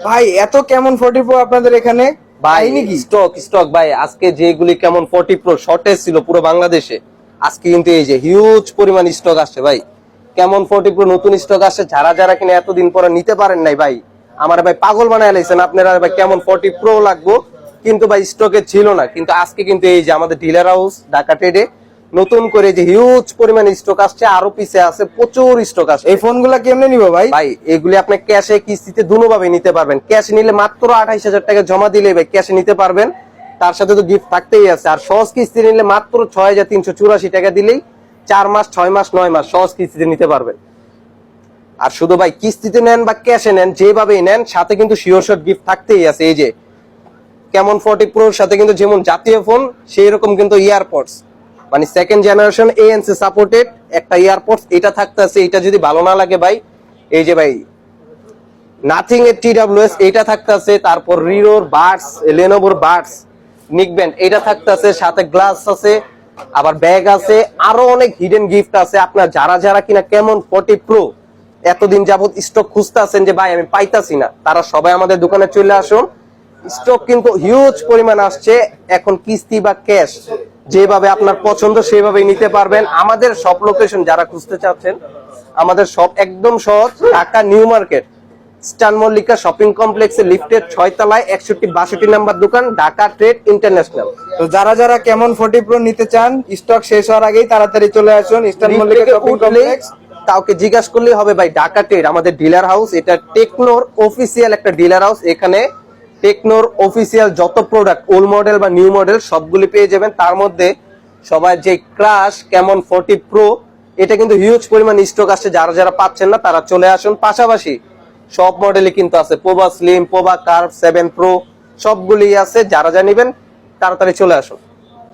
ভাই এত কেমন 40 প্রো আপনাদের এখানে ভাই নাকি? স্টক ভাই, আজকে যেগুলি কেমন 40 প্রো শর্টেজ ছিল পুরো বাংলাদেশে, আজকে কিন্তু এই যে হিউজ পরিমাণ স্টক আসছে ভাই। কেমন 40 প্রো নতুন স্টক আসছে, যারা কিনা এতদিন পরে নিতে পারেন নাই ভাই, আমার ভাই পাগল বানায় লাইছেন আপনারা ভাই। কেমন 40 প্রো লাগবো, কিন্তু ভাই স্টকে ছিল না, কিন্তু আজকে কিন্তু এই যে আমাদের ডিলার হাউস ঢাকা ট্রেডে নতুন করে যে হিউজ পরিমাণ স্টক আসছে, আরো পিছে আছে প্রচুর স্টক আসছে। এই ফোনগুলা কেমনে নিব ভাই? ভাই এগুলি আপনি ক্যাশে কিস্তিতে দুভাবে নিতে পারবেন। ক্যাশ নিলে মাত্র 28,000 টাকা জমা দিলে ভাই ক্যাশে নিতে পারবেন, তার সাথে তো গিফট থাকতেই আছে। আর সহজ কিস্তি নিলে মাত্র 6,384 টাকা দিলেই 4 মাস 6 মাস 9 মাস সহজ কিস্তিতে নিতে পারবেন। আর শুধু ভাই কিস্তিতে নেন বা ক্যাশে নেন, যেভাবেই নেন, সাথে কিন্তু শিওর শট গিফট থাকতেই আছে। এই যে কেমন 40 প্রোর সাথে কিন্তু যেমন জাতীয় ফোন, সেই রকম কিন্তু ইয়ারপডস, মানে সেকেন্ড জেনারেশন ANC সাপোর্টেড একটা ইয়ারপডস এটা থাকতে আছে। এটা যদি ভালো না লাগে ভাই, এই যে ভাই নাথিং এর TWS এটা থাকতে আছে, তারপর রিরোর বাডস, লেনোভোর বাডস নিকব্যান্ড এটা থাকতে আছে, সাথে গ্লাস আছে, আবার ব্যাগ আছে, আরো অনেক হিডেন গিফট আছে। আপনার যারা কিনা কেমন 40 প্রো এতদিন যাবত স্টক খুঁজতে আছেন যে ভাই আমি পাইতাছি না, তারা সবাই আমাদের দোকানে চলে আসুন। স্টক কিন্তু হিউজ পরিমাণ আসছে। এখন কিস্তি বা ক্যাশ যেভাবে আপনার পছন্দ সেভাবেই নিতে পারবেন। আমাদের সব লোকেশন যারা খুঁজতে চাচ্ছেন, আমাদের সব একদম সহজ, ঢাকা নিউ মার্কেট স্টান মল্লিকা শপিং কমপ্লেক্সের লিফটের 6 তলায় 61-62 নাম্বার দোকান, ঢাকা ট্রেড ইন্টারন্যাশনাল। তো যারা কেমন 40 প্রো নিতে চান, স্টক শেষ হওয়ার আগেই তাড়াতাড়ি চলে আসুন ইস্টার্ন মল্লিকা শপিং কমপ্লেক্স। কাউকে জিজ্ঞাসা করলেই হবে ভাই ঢাকা ট্রেড আমাদের ডিলার হাউস। এটা টেকনোর অফিসিয়াল একটা ডিলার হাউস। এখানে টেকনোর অফিসিয়াল যত প্রোডাক্ট ওল্ড মডেল বা নিউ মডেল সবগুলি পেয়ে যাবেন। তার মধ্যে সবাই যে ক্রাশ কেমন 40 প্রো, এটা কিন্তু হিউজ পরিমাণ স্টক আসছে। যারা পাচ্ছেন না তারা চলে আসুন। পাশাপাশি সব মডেলই কিন্তু আছে, Pova slim, Pova curve, 7 pro সবগুলি আছে। যারা নিবেন তাড়াতাড়ি চলে আসুন।